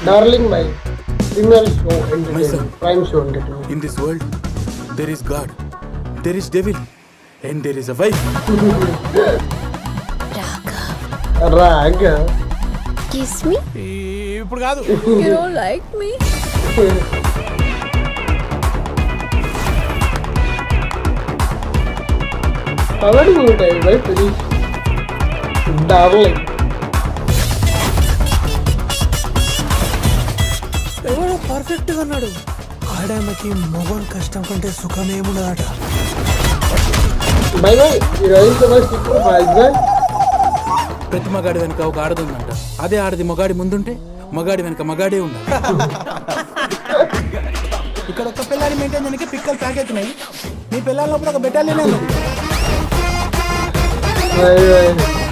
Darling, my female show entertainment, prime show entertainment. In this world, there is God, there is devil, and there is a wife. Raga. Kiss me? ఇప్పుడు కాదు. You don't like me? How are you doing, my finish? Darling. ఎవడో perfect గా అన్నాడు. ఆడామకి మొగన్ కష్టం కంటే సుఖం ఏమున్నదట. Bye bye. You know the most super fast. ప్రతి మగాడి వెనక ఒక ఆడది ఉందంట. అదే ఆడది మగాడి ముందుంటే మగాడి వెనక మగాడే ఉండాలి. ఇక్కడ ఒక పిల్లాడి మెయింటైన్ చేయడానికి పిక్కలు ప్యాక్ అవుతున్నాయి. నీ పిల్లల లోపల ఒక బెటాలియన్ ఉంది. Bye bye.